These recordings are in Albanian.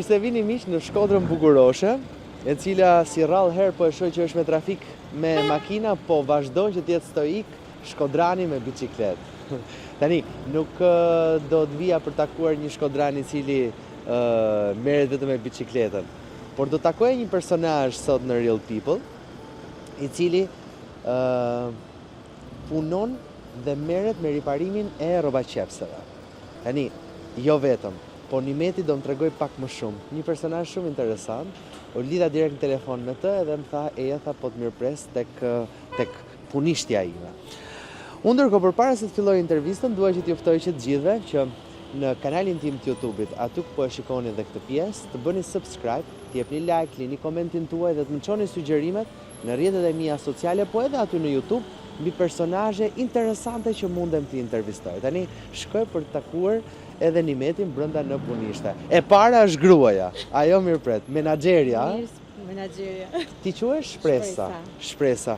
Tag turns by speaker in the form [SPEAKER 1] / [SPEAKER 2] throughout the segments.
[SPEAKER 1] Mirë se vini miq në Shkodrën Bukuroshe, e cila si rrallë herë po e shoh që është me trafik me makina, po vazhdon që të jetë stoik shkodrani me bicikletë. Tani, nuk do të vija për takuar një shkodrani i cili merret vetëm me bicikletën, por do të takoj një personazh sot në Real People, i cili punon dhe merret me riparimin e rrobaqepseve. Tani, jo vetëm, po Nimeti do më tregoj pak më shumë. Një personazh shumë interesant, u lidha direkt në telefon me të edhe më tha, tha po të mirëpres tek punishtja ime. Unë ndërkohë përpara se të filloj intervistën, dua që t'ju ftoj që të gjithëve që në kanalin tim të YouTube-it, aty ku po e shikoni edhe këtë pjesë, të bëni subscribe, të jepni like, lini komentin tuaj dhe të më çoni sugjerimet në rrjetet e mia sociale, po edhe aty në YouTube, mbi personazhe interesante që mundem t'i intervistoj. Tani shkoj për të takuar edhe Nimetin brenda në punishte. E para është gruaja, ajo mirëpret, menaxherja.
[SPEAKER 2] Menaxherja.
[SPEAKER 1] Ti quhesh Shpresa. Shpresa,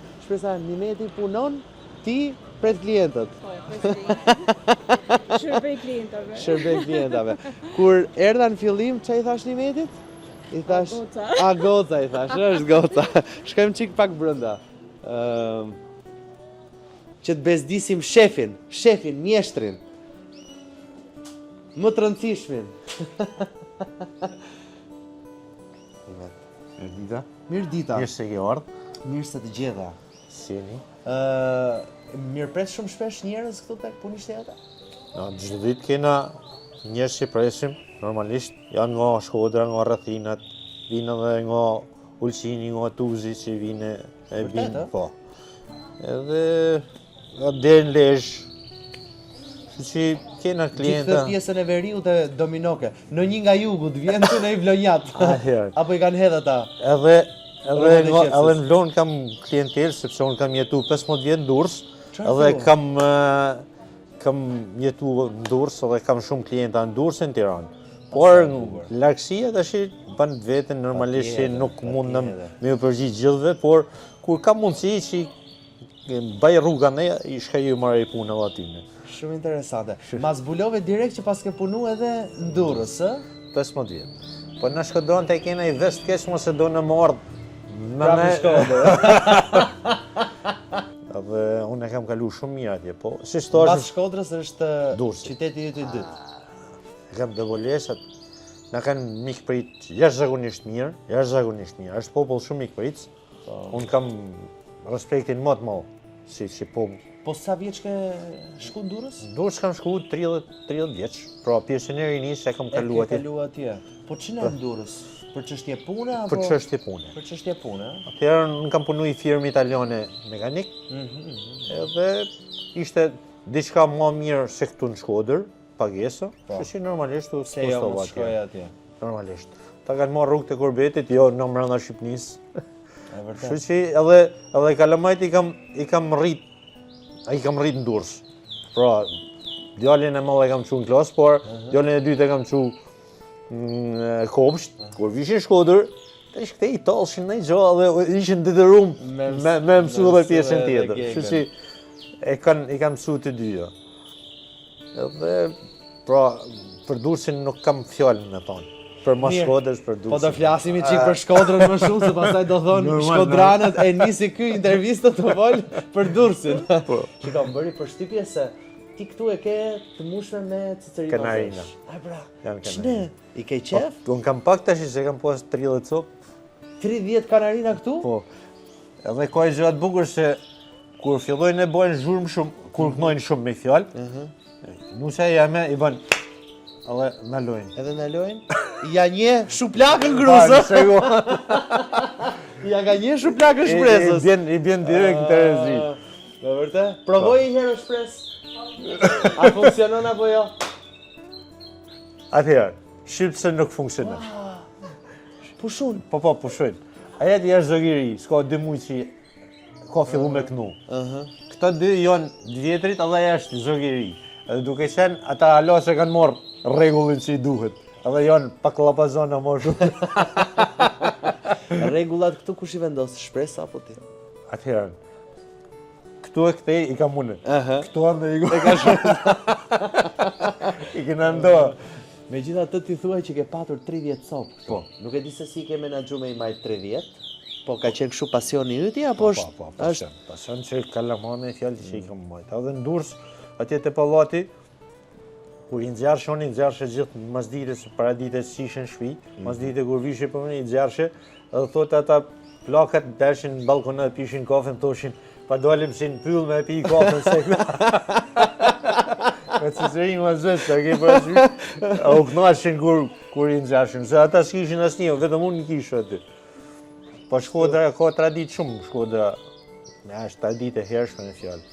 [SPEAKER 1] Nimeti punon, ti pret klientët.
[SPEAKER 2] Po, pret klientët. Shërbej klientave.
[SPEAKER 1] Kur erdha në fillim, çfarë i thash Nimetit? I thash goca i thash, është goca. Shkojmë çik pak brenda. Që të bezdisim shefin, mjeshtrin. Më të rëndësishmin. Mirë dita.
[SPEAKER 3] Mirë se ke ardhur.
[SPEAKER 1] Mirë se të gjeta.
[SPEAKER 3] Si jeni?
[SPEAKER 1] Mirëpres shumë shpesh njerëz këtu tek punishteta?
[SPEAKER 3] Çdo ditë kena njerëz që presim, normalisht janë nga Shkodra, nga rrethinat, vinë edhe nga Ulqini, nga Tuzi që vinë e vinë, po. Edhe deri në Lezhë. Që kena klienta.
[SPEAKER 1] Gjithë pjesën e veriut e dominoke. Në një nga jugut vjen të në i vlonjat. Apo i kanë hedhë ata.
[SPEAKER 3] Edhe në Vlon kam klientel, sepse unë kam jetu 15 vjetë në Durrës. Edhe kam jetu në Durrës edhe kam shumë klienta në Durrës e në Tiranë. Por largësia tash ban vetën normalisht që nuk mundem me u përgjigj gjithëve, por kur kam mundësi që baj rruga ne, i shkaj marrë i punë edhe atyne.
[SPEAKER 1] Shumë interesante. Ma zbulove direkt që pas ke punu edhe në Durrës, ë?
[SPEAKER 3] 15 vjetë. Po në Shkodron të kena i vest kesh mos e do në mordë.
[SPEAKER 1] Pra më Shkodrë.
[SPEAKER 3] Edhe unë e kam kalu shumë mirë atje, po.
[SPEAKER 1] Pas Shkodrës është qyteti i dytë.
[SPEAKER 3] E kam devolesat. Na kanë mikprit jashtëzakonisht mirë, është popull shumë mikprit. Unë kam respektin më të madh, si popull.
[SPEAKER 1] Po sa vjeç ke shku në Durrës?
[SPEAKER 3] Durrës kam shku 30 vjeç. Pra pjesën e rinisë e kam kalu
[SPEAKER 1] atje. Po ç'na në Durrës? Për çështje pune apo?
[SPEAKER 3] Për çështje pune.
[SPEAKER 1] Për çështje pune.
[SPEAKER 3] Atëherë unë kam punu i firmë italiane mekanik. Edhe ishte diçka më mirë se këtu në Shkodër, pagesa. Që normalisht u spostova atje. Normalisht. Ta kanë marrë rrugë të Korbetit, jo në brenda Shqipënisë. Kështu që edhe kalamajt i kam rrit. Ai kam rrit në Durrës. Pra, djalin e madh e kam çu në klasë, por djalin e dytë e kam çu në kopsht. Kur vishin në Shkodër, tash këtej tallshin në gjallë dhe ishin detyruar me mësu edhe pjesën tjetër. Kështu që i kam mësu të dyja. Edhe pra, për Durrësin nuk kam fjalë me thonë. Për më Shkodrës, për Durrësin.
[SPEAKER 1] Po do flasim i qik për Shkodrën më shumë, se pastaj do thonë shkodranët e nisi ky intervistë të vol për Durrësin. Shiko, më bëri përshtypje se ti këtu e ke të mushme me cicerino.
[SPEAKER 3] Kanarina.
[SPEAKER 1] Ai bra, ç'ne? I ke qef?
[SPEAKER 3] Unë kam pak tash se kam pas 30 copë.
[SPEAKER 1] 30 kanarina këtu?
[SPEAKER 3] Po. Edhe ka gjëra të bukur se kur fillojnë e bojnë zhurmë shumë, kur knojnë shumë me fjalë, nusa jame i bën edhe na lojnë.
[SPEAKER 1] Edhe na lojnë? Ja një shuplakën gruzë. Ja ka një shuplakën Shpresës.
[SPEAKER 3] I bjen direkt në Terezi.
[SPEAKER 1] Me vërtet? Provoj një herë Shpresë. A funksionon apo jo?
[SPEAKER 3] Atëherë, shqipse nuk funksionon.
[SPEAKER 1] Pushun.
[SPEAKER 3] Po, pushojnë. Aja të jashtë zogiri, s'ka 2 muaj që ka fillu me knu. Këta 2 janë vjetrit, edhe jashtë zogiri. Edhe duke qenë, ata alo se kanë marrë rregullin që i duhet. Edhe janë pak lapazona më shumë.
[SPEAKER 1] Rregullat këtu kush i vendos? Shpresa apo ti?
[SPEAKER 3] Atëherë, këtu e këtej i kam unë. Këtu ande i ka shumë. I kena ndo.
[SPEAKER 1] Megjithatë ti thuaj që ke patur 30 copë këtu.
[SPEAKER 3] Po.
[SPEAKER 1] Nuk e di se si ke menaxhuar me i marr 30, po ka qenë kështu pasioni yti apo është
[SPEAKER 3] pasion që kalamane fjalë që i kam marrë. Edhe në Durrës, atje te pallati, kur i nxjarrshe gjithë masdite se paradite si ishin në shtëpi, masdite kur vishin po i nxjarrshe, edhe thotë ata plakat dashin në balkon edhe pishin kafe, thoshin pa dalim si në pyll me pi kafen se. Se zërin më zëtë, ta ke parasysh, u knashin kur i nxjarrshin, se ata s'kishin asnjë, vetëm unë kisha aty. Po Shkodra ka traditë shumë, Shkodra është traditë e hershme në fjalë.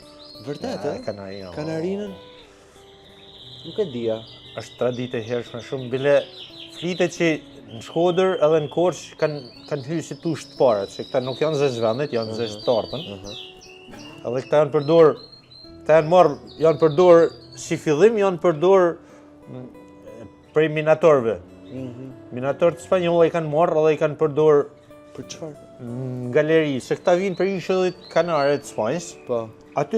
[SPEAKER 1] Vërtet,
[SPEAKER 3] Kanarina.
[SPEAKER 1] Kanarinën? Nuk e dija.
[SPEAKER 3] Është traditë e hershme shumë, bile flitet që në Shkodër edhe në Korçë kanë hyrë si tush të para, që këta nuk janë zezvendet, janë zeztarpën. Edhe këta janë përdorë si fillim, janë përdorë prej minatorëve. Minatorët spanjollë i kanë marrë edhe i kanë përdorë
[SPEAKER 1] për çfarë?
[SPEAKER 3] Në galeri, se këta vinë për ishullit kanare të Spanjës.
[SPEAKER 1] Po.
[SPEAKER 3] Aty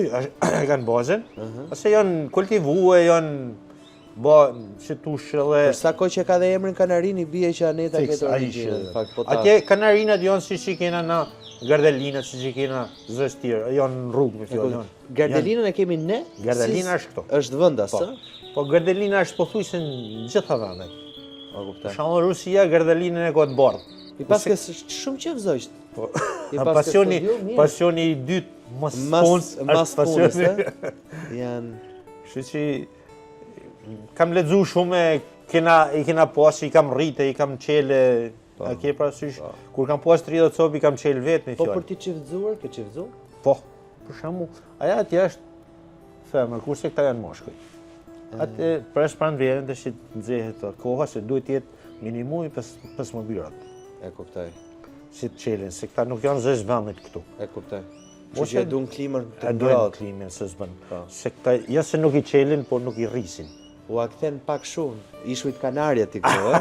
[SPEAKER 3] kanë bazën, ose janë kultivue, janë si tush edhe...
[SPEAKER 1] Për sa kohë që ka dhe emrin Kanarin, i bie që Aneta këtë origjinën.
[SPEAKER 3] Atje Kanarinat janë si që kena na Gardelinat, si që kena zës tjerë, janë në rrugë me fjallë.
[SPEAKER 1] Gardelinën e kemi ne?
[SPEAKER 3] Gardelina është këto.
[SPEAKER 1] Është vendas, ë?
[SPEAKER 3] Po Gardelina është pothuajse në gjitha vendet.
[SPEAKER 1] Po kuptoj.
[SPEAKER 3] Shembull Rusia Gardelinën e ka të bardhë.
[SPEAKER 1] I paske shumë qefzojsh.
[SPEAKER 3] Po. Pasioni i dytë mas punës,
[SPEAKER 1] janë.
[SPEAKER 3] Kështu që kam lexuar shumë, i kena pas, i kam rritë, i kam qele. A ke parasysh, kur kam pas 30 copë i kam qel vetë me fjalë.
[SPEAKER 1] Po për ti çevzuar, ke çevzuar?
[SPEAKER 3] Po. Për shembull, aja atje është femër, kurse këta janë moshkuj. Atë pres pranë verën tash nxehet koha se duhet të jetë minimumi 15 byrat.
[SPEAKER 1] E kuptoj.
[SPEAKER 3] Si të qelin, se këta nuk janë zez vendit këtu.
[SPEAKER 1] E kuptoj. Që duan klimën të
[SPEAKER 3] ngrohtë. Duan klimën se s'bën. Se këta ja se nuk i qelin, por nuk i rrisin.
[SPEAKER 1] U a kthen pak shumë, ishujt Kanarja ti këtu, ë?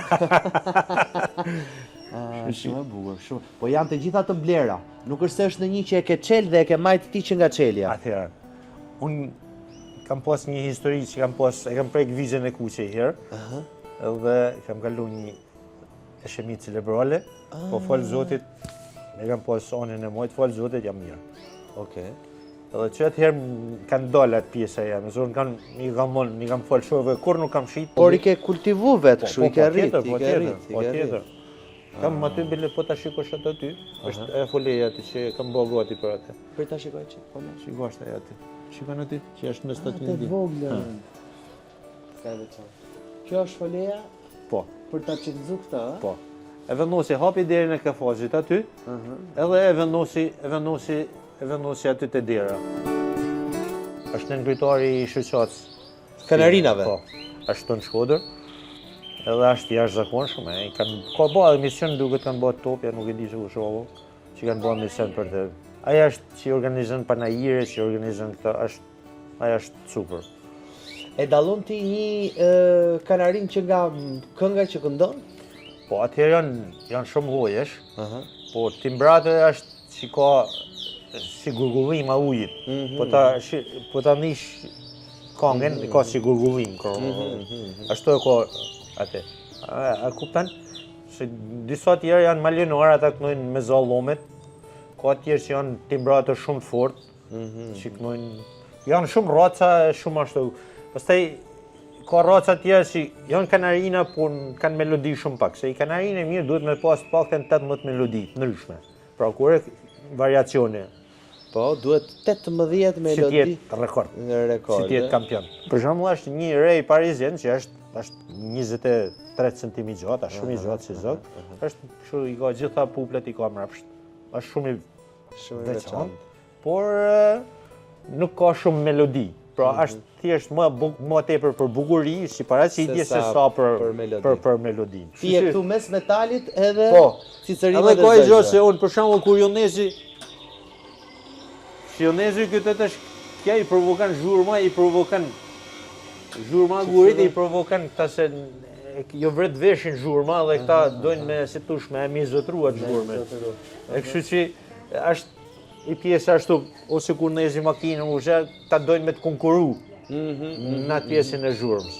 [SPEAKER 1] Shumë e bukur, shumë. Po janë të gjitha të blera. Nuk është se është në një që e ke qel dhe e ke majt ti që nga qelja.
[SPEAKER 3] Atëherë, unë kam pas një histori që e kam prek vizën e kuqe i herë, edhe kam kalu një eshemi cerebrale, po falë Zotit, e kam pas anën e mojtë, falë Zotit, jam mirë.
[SPEAKER 1] Okej.
[SPEAKER 3] Edhe që atëherë kanë dalë atë pjesa jam, e zonë i kam falë shove, kur nuk kam shqitë.
[SPEAKER 1] Por i ke kultivu vetë, kështu i ke rritë,
[SPEAKER 3] Po tjetër. Kam aty bile po ta shikosh atë aty, është e foleja aty që kam bërë gati për atë.
[SPEAKER 1] Për ta shikoj që, po më.
[SPEAKER 3] Shikosh aty. Shikon aty, që është në statin
[SPEAKER 1] Atë vogël. Ka veçan. Kjo është foleja?
[SPEAKER 3] Po.
[SPEAKER 1] Për ta çelëzu këtë, ë?
[SPEAKER 3] Po. E vendosi hapi derën e kafazit aty, edhe e vendosi aty te dera. Është në ngritari i shoqatës.
[SPEAKER 1] Kanarinave?
[SPEAKER 3] Po. Është në Shkodër. Edhe është jashtëzakonshëm, ka bërë emision duke kanë bërë topja, nuk e di se ku shohu, që kanë bërë emision për të. Aja është që organizon panajire, që organizon këtë, aja është super.
[SPEAKER 1] E dallon ti një kanarin që nga kënga që këndon?
[SPEAKER 3] Po atëherë janë shumë llojesh, po timbrate është që ka si gurgullim a ujit, po ta nish këngën, ka si gurgullim. Ashtu e ka atë. A kupton? Se disa tjerë janë malionore, ata kënojnë me zallomet. Ka tjerë që janë timbrate shumë të fortë, që kënojnë. Janë shumë raca, shumë ashtu. Pastaj ka raca tjerë që janë kanarina, por kanë melodi shumë pak. Se i kanarinë e mirë duhet me pas paktën 18 melodi të ndryshme. Pra kur variacione.
[SPEAKER 1] Po, duhet 18 melodi.
[SPEAKER 3] Si të jetë rekord. Si të jetë kampion. Për shembull është një rej parizien që është 23 cm gjatë, është shumë i gjatë si zog. Është kështu i ka gjitha puplet i ka mrapsht. Është shumë i veçantë, por nuk ka shumë melodi. Pra është thjesht më tepër për bukuri, si paraqitje se sa për melodi.
[SPEAKER 1] Ti je këtu mes metalit edhe cicërinë
[SPEAKER 3] dhe zëgjë. Edhe ka gjë se unë për shembull kur Jonezi këtë është kja i provokon zhurma, zhurma gurit i provokon këta se jo vret veshin zhurma dhe këta dojnë me si tush me mizotruat zhurme. E kështu që është i pjesë ashtu, ose kur nezi makinë ushe, ta dojnë me të konkuru në atë pjesën e zhurmës.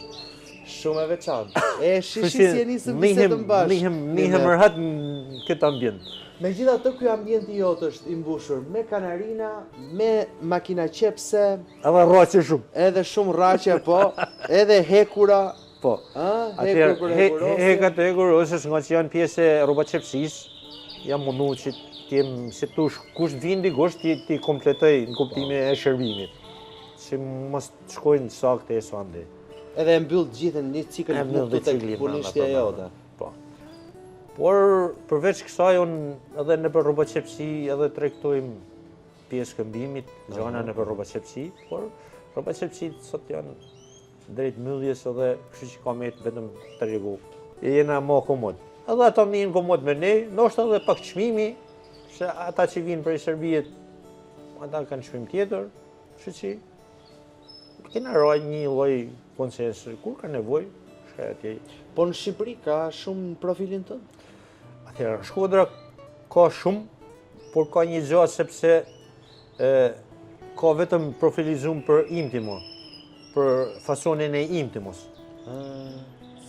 [SPEAKER 1] Shumë e veçantë. E shishi si e nisëm bisedën bashkë.
[SPEAKER 3] Nihem rëhat në këtë ambient.
[SPEAKER 1] Megjithatë, ky ambient i jot është i mbushur me kanarina, me makina qepse,
[SPEAKER 3] Edhe rraqe shumë.
[SPEAKER 1] edhe shumë rraqe, po, edhe hekura.
[SPEAKER 3] Po.
[SPEAKER 1] Hekur për hekurose.
[SPEAKER 3] Hekat e hekuroses nga që janë pjesë e robaqepsisë, jam mundu që t'jem si tush kush vindi gosht ti kompletoj në kuptime e shërbimit. Që mos të shkojnë sakte e sande.
[SPEAKER 1] Edhe e mbyll gjithën një cikël të tek punishtja jote.
[SPEAKER 3] Po. Por përveç kësaj unë edhe në për robaqepsi edhe tregtojmë pjesë këmbimit, gjana në për robaqepsi, por robaqepsit sot janë drejt mbylljes edhe kështu që ka me vetëm të rregu. E jena më komod. Edhe ata njën komod me ne, ndoshta edhe pak çmimi, se ata që vinë prej Serbijet, ata kanë çmim tjetër, kështu që kena roj një lloj konsensi, kur ka nevojë, shkaj atje.
[SPEAKER 1] Po në Shqipëri ka shumë profilin tënd?
[SPEAKER 3] Atëherë, Shkodra ka shumë, por ka një gjatë sepse ka vetëm profilizum për Imtimo, për fasonin e Imtimos.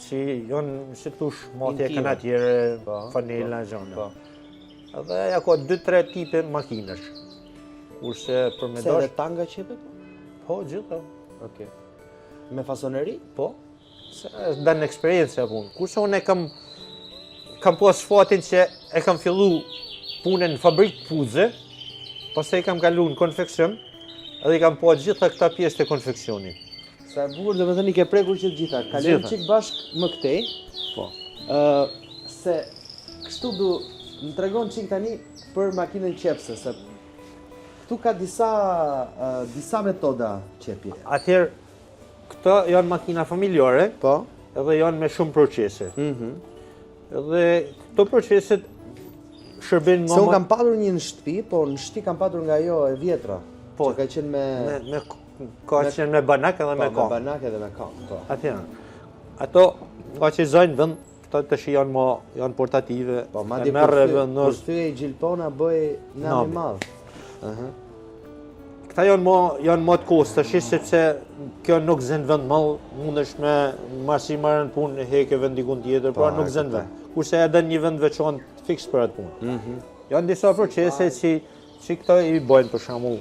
[SPEAKER 3] Që janë, si thush, matje e kanë atjere, fanela, gjana. Edhe ja ka 2-3 tipe makinash. Kurse për me
[SPEAKER 1] Se edhe tanga qepet?
[SPEAKER 3] Po, gjitha.
[SPEAKER 1] Okej. Me fasoneri?
[SPEAKER 3] Po. Se dan eksperiencë e punë. Kurse unë kam pas fatin që e kam fillu punën në fabrikë puze, pastaj kam kalu në konfeksion, edhe i kam po gjitha këta pjesë të konfeksionit.
[SPEAKER 1] Sa e bukur, domethënë i ke prekur që të gjitha. Kalojmë çik bashk më këtej.
[SPEAKER 3] Po.
[SPEAKER 1] Se kështu më tregon çik tani për makinën qepse, se këtu ka disa metoda qepje.
[SPEAKER 3] Atëherë, këto janë makina familjare,
[SPEAKER 1] Po.
[SPEAKER 3] edhe janë me shumë procese. Edhe këto proceset shërbejnë nga...
[SPEAKER 1] Se unë kam patur një në shtëpi, po në shtëpi kam patur nga ajo e vjetra, që ka qenë me...
[SPEAKER 3] Ka qenë me banak edhe me kam.
[SPEAKER 1] Me banak edhe me kam, po.
[SPEAKER 3] Ato, nga që zajnë vend, këta të shi janë portative,
[SPEAKER 1] Po, madje kur thyej gjilpona bëj nami madh.
[SPEAKER 3] Këta janë më të kostashi, sepse kjo nuk zënë vend mall, mundesh me marsi marrën punë, heke vend dikun tjetër, pra nuk zënë vend. Kurse e den një vend veçantë fiks për atë punë. Janë disa procese që këta i bojnë për shembull.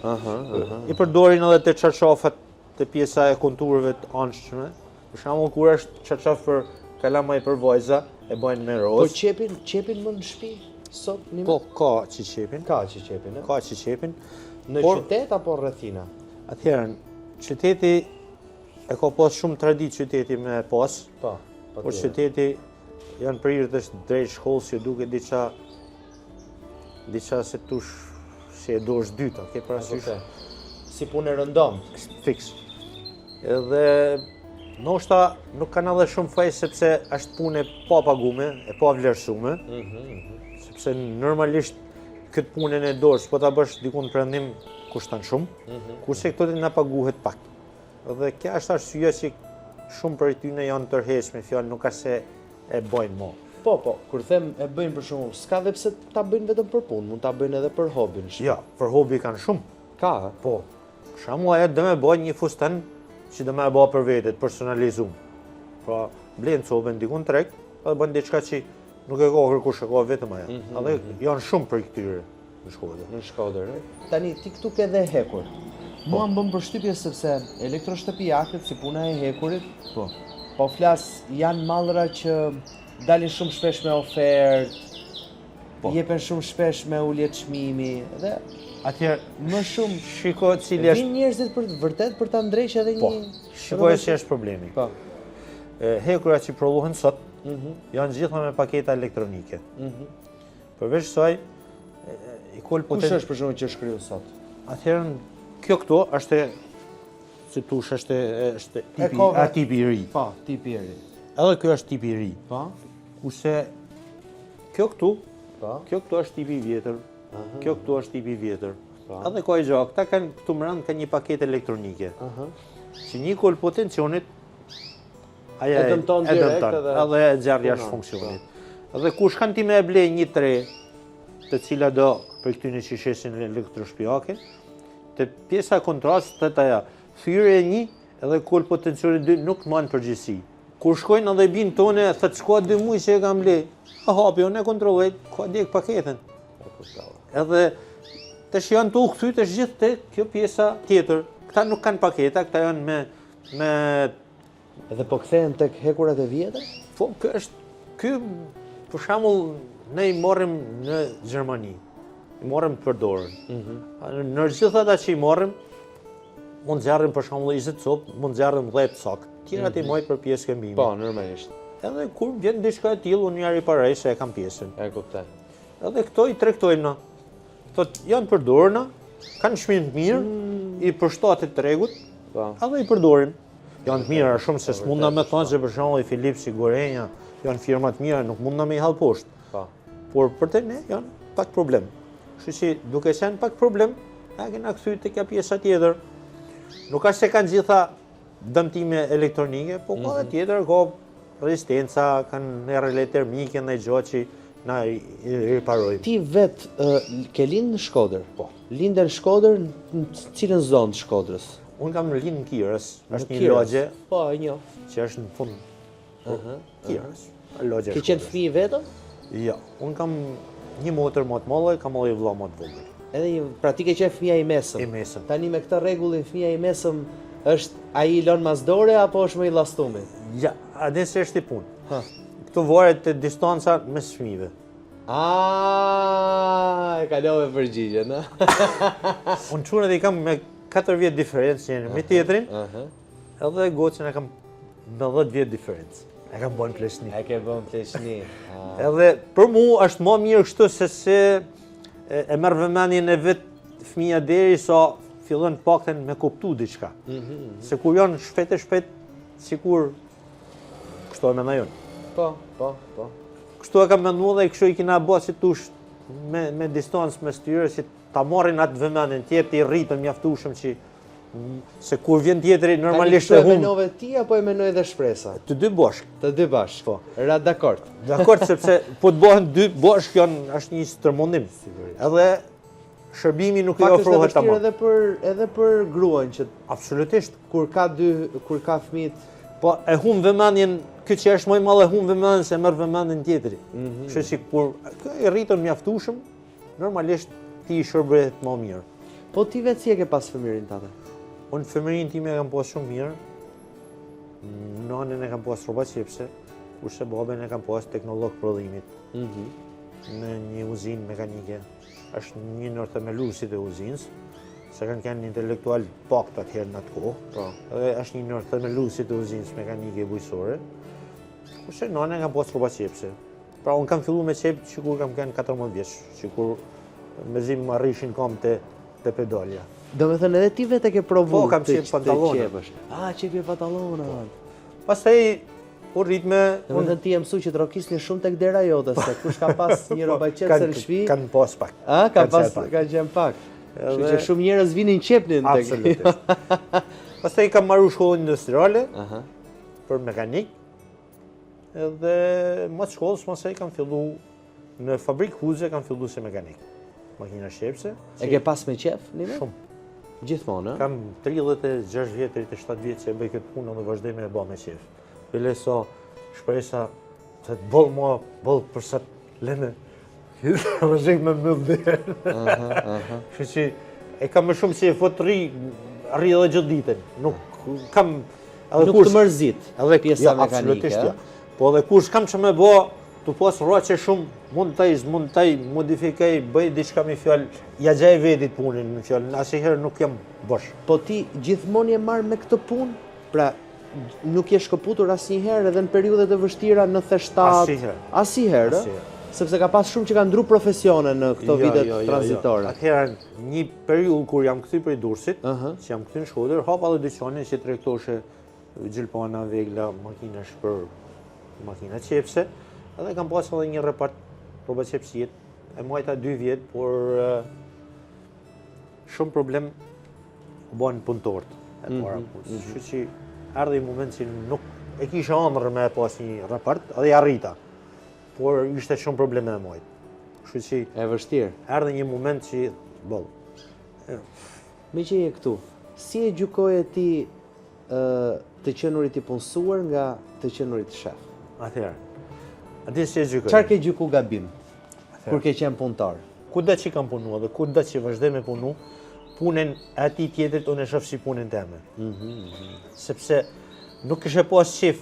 [SPEAKER 3] I përdorin edhe të çarçafat të pjesa e konturëve të anshme. Për shembull kur është çarçaf për kalamaj për vajza, e bojnë me rozë.
[SPEAKER 1] Po qepin më në shtëpi sot?
[SPEAKER 3] Po ka që qepin.
[SPEAKER 1] Ka që qepin, e?
[SPEAKER 3] Ka që qepin.
[SPEAKER 1] Në qytet apo rrethina?
[SPEAKER 3] Atëherë, qyteti e ka pas shumë traditë qyteti me pas.
[SPEAKER 1] Po.
[SPEAKER 3] Por qyteti janë prirë të drejt shkollës që duke diça se tush se e dorës dyta, ke parasysh?
[SPEAKER 1] Si punë e rëndom.
[SPEAKER 3] Fiks. Edhe ndoshta nuk kanë edhe shumë faj sepse është punë e pa pagume, e pa vlerësume. Sepse normalisht këtë punën e dorës, po ta bësh dikun prandim kushton shumë, kurse këto na paguhet pak. Edhe kjo është arsyeja që shumë prej tyre janë tërhequr me fjalë, nuk ka se e bëjnë më.
[SPEAKER 1] Po, kur them e bëjnë për shembull, s'ka dhe pse ta bëjnë vetëm për punë, mund ta bëjnë edhe për hobin.
[SPEAKER 3] Ja, për hobi kanë shumë.
[SPEAKER 1] Ka,
[SPEAKER 3] po. Për shembull, ajo do më bëj një fustan që do më e bëj për vete, personalizuar. Pra, blen copën dikun treg, edhe bën diçka që nuk e ka kërkush, e ka vetëm ajo. Edhe janë shumë për këtyre në Shkodër.
[SPEAKER 1] Në Shkodër. Tani ti këtu ke dhe hekur. Mua më bën përshtypje sepse elektroshtëpiakët si puna e hekurit, po flas janë mallra që dalin shumë shpesh me ofertë, jepen shumë shpesh me ulje çmimi dhe
[SPEAKER 3] atëherë
[SPEAKER 1] më shumë
[SPEAKER 3] shiko cili është
[SPEAKER 1] vinë njerëzit për vërtet për ta ndrejsh edhe një.
[SPEAKER 3] Shikoj se është problemi.
[SPEAKER 1] Po.
[SPEAKER 3] Hekurat që prodhohen sot janë gjitha me paketa elektronike. Përveç kësaj i kol
[SPEAKER 1] Kush është për shembull që shkriu sot?
[SPEAKER 3] Atëherë kjo këto është si thush është tipi i ri.
[SPEAKER 1] Po, tipi i ri.
[SPEAKER 3] Edhe kjo është tipi i ri.
[SPEAKER 1] Po.
[SPEAKER 3] Kurse kjo këtu është tipi i vjetër. Kjo këtu është tipi i vjetër. Edhe ka i gjak, këta kanë këtu mbrand kanë një paketë elektronike. Që një kol potencionit aja e dëmton edhe e nxjerr jashtë funksionit. Edhe kush kanë ti me e blej një tre të cila do për këtyne që shesin elektroshtëpiake, të pjesa kontrast të aja, thyrje e një edhe kol potencionit 2 nuk manë përgjithësi. Kur shkojnë edhe binë tone, thëtë s'ka 2 muaj që e kam ble. A hapi, unë e kontrolloj, ka djek paketen. Edhe tash janë të u kthyt është gjithë te kjo pjesa tjetër. Këta nuk kanë paketa, këta janë me
[SPEAKER 1] Edhe po kthehen tek hekurat e vjetra?
[SPEAKER 3] Po, ky për shembull ne i morrim në Gjermani. I morrim për dorën. Në gjithë ata që i morrim, mund zjarrim për shembull 20 copë, mund zjarrim 10 sak. Tjerat i mojt për pjesë këmbimi.
[SPEAKER 1] Po, normalisht.
[SPEAKER 3] Edhe kur vjen diçka e tillë, unë ja riparoj se e kam pjesën.
[SPEAKER 1] E kuptoj.
[SPEAKER 3] Edhe këto i tregtojmë na. Thot janë për dorëna, kanë çmim të mirë, i përshtatet tregut,
[SPEAKER 1] Po.
[SPEAKER 3] edhe i përdorim. Janë të mira shumë se s'mund na me thonë se për shembull i Philips, i Gorenja, janë firma të mira, nuk mund na me i hall poshtë.
[SPEAKER 1] Po.
[SPEAKER 3] Por për te ne janë pak problem. Kështu që duke qenë pak problem, na kena kthy tek kjo pjesa tjetër. Nuk ka se kanë gjitha dëmtime elektronike, po ka edhe tjetër, ka rezistenca, kanë në relé termike, në gjë që na i riparojmë.
[SPEAKER 1] Ti vet ke lind në Shkodër?
[SPEAKER 3] Po.
[SPEAKER 1] Lindën në Shkodër në cilën zonë të Shkodrës?
[SPEAKER 3] Unë kam lind në Kirës, është një
[SPEAKER 1] Kirës.
[SPEAKER 3] logje
[SPEAKER 1] Po, e njoh.
[SPEAKER 3] që është në fund. Kirës. Logje
[SPEAKER 1] Ke qenë fëmijë vetëm?
[SPEAKER 3] Jo, unë kam një motër më të madhe, kam edhe vëlla më të vogël.
[SPEAKER 1] Edhe pra ti ke qenë fëmia i mesëm.
[SPEAKER 3] I mesëm.
[SPEAKER 1] Tani me këtë rregullin fëmia i mesëm është ai i lën mas dore apo është më i llastumi?
[SPEAKER 3] Ja, a dhe se është i punë.
[SPEAKER 1] Ha.
[SPEAKER 3] Këtu varet te distanca mes fëmijëve.
[SPEAKER 1] E kalove përgjigjen, ë?
[SPEAKER 3] Unë çunat i kam me 4 vjet diferencë një me tjetrin, edhe gocën e kam me 10 vjet diferencë. E kam bën pleshni.
[SPEAKER 1] E ke bën pleshni.
[SPEAKER 3] Edhe për mua është më mirë kështu se e merr vëmendjen e vet fëmia deri sa fillon të paktën me kuptu diçka. Se kur janë shpejt, sikur kështu e mendoj unë.
[SPEAKER 1] Po.
[SPEAKER 3] Kështu e kam menduar dhe kështu i kena bërë si tush me distancë mes tyre, si ta marrin atë vëmendjen tjetër i rritën mjaftueshëm që se kur vjen tjetri normalisht
[SPEAKER 1] e
[SPEAKER 3] e humb.
[SPEAKER 1] menove ti apo e menoj edhe shpresa?
[SPEAKER 3] Të dy bashk.
[SPEAKER 1] Të dy bashkë.
[SPEAKER 3] Po.
[SPEAKER 1] Ra dakord.
[SPEAKER 3] Dakord, sepse po të bëhen dy bashk është një stërmundim. Edhe shërbimi nuk i ofrohet tamam.
[SPEAKER 1] Edhe për gruan që
[SPEAKER 3] Absolutisht.
[SPEAKER 1] kur ka fëmijë.
[SPEAKER 3] Po e humb vëmendjen, ky që është më i madh e humb vëmendjen se merr vëmendjen tjetri. Kështu që kur i rritën mjaftueshëm, normalisht ti i shërbehet më mirë.
[SPEAKER 1] Po ti vetë si e ke pas fëmirin tate?
[SPEAKER 3] Unë fëmirin time e kam pas shumë mirë. Nënën e kam pas rroba qepse, kurse babën e kam pas teknolog prodhimit. Në një uzinë mekanike. Është një ndër themeluesit e uzinës, se kanë qenë intelektual pak të atëherë në atë kohë. Dhe është një ndër themeluesit e uzinës mekanike bujësore. Kurse nënën e kam pas rroba qepse. Pra unë kam filluar me qep që kur kam qenë 14 vjeç, që kur mezi më arrishin kam te pedalja.
[SPEAKER 1] Do me thënë edhe ti vetë ke provu
[SPEAKER 3] Po, kam qep pantallona.
[SPEAKER 1] Qepje pantallona.
[SPEAKER 3] Pastaj u rrit me...
[SPEAKER 1] Do me thënë ti e mësu që të rokisni shumë tek dera jote, se kush ka pas një robaqetëse në shtëpi...
[SPEAKER 3] Kanë pas pak.
[SPEAKER 1] Kanë qenë pak. Kështu që shumë njerëz vinin qepnin tek.
[SPEAKER 3] Absolutisht. Pastaj kam marrë shkollën industriale për mekanik. Edhe më të shkollës pastaj kam fillu në fabrikë huze, kam fillu si mekanik. Makina shqepse.
[SPEAKER 1] E ke pas me qef, Lime?
[SPEAKER 3] Shumë.
[SPEAKER 1] Gjithmonë,
[SPEAKER 3] Kam 36 vjet, 37 vjet që e bëj këtë punë dhe vazhdoj me e bë me qef. Bile sa shpresa se të boll për sa lene. Vazhdoj me mbyll derën. Kështu që e kam më shumë si e fot rri edhe gjithë ditën. Nuk kam
[SPEAKER 1] nuk të mërzit pjesa mekanike.
[SPEAKER 3] Absolutisht. Po edhe kush kam që me bë të pas rraqe shumë, mund të modifikoj, bëj diçka me fjalë, ja gjej vetit punën me fjalë, asnjëherë nuk jam bosh.
[SPEAKER 1] Po ti gjithmonë je marrë me këtë punë? Pra, nuk je shkëputur asnjëherë edhe në periudhe të vështira në theshtat? Asnjëherë. Sepse ka pas shumë që kanë ndru profesione në këto vitet tranzitore.
[SPEAKER 3] Atëherë një periudhë kur jam kthy prej Durrësit, që jam kthy në Shkodër, hapa edhe dyqanin që tregtoshe gjelpana, vegla, makinash për makina qepse. Edhe kam pas edhe një repart rroba qepësit, e majta 2 vjet, por shumë problem u bën punëtorët e para punës. Kështu që erdhi një moment që nuk e kisha ëndër me pas një repart, edhe arrita. Por ishte shumë probleme e majt. Kështu që
[SPEAKER 1] e vështirë.
[SPEAKER 3] Erdhi një moment që
[SPEAKER 1] Me që je këtu, si e gjykoje ti të qenurit i punësuar nga të qenurit shef?
[SPEAKER 3] Atëherë, aty si e gjykoj.
[SPEAKER 1] Çfarë ke gjyku gabim kur ke qenë punëtar?
[SPEAKER 3] Kudo që kam punuar dhe kudo që vazhdoj me punu, punën e atij tjetrit unë e shoh si punën time. Sepse nuk kishe pas qef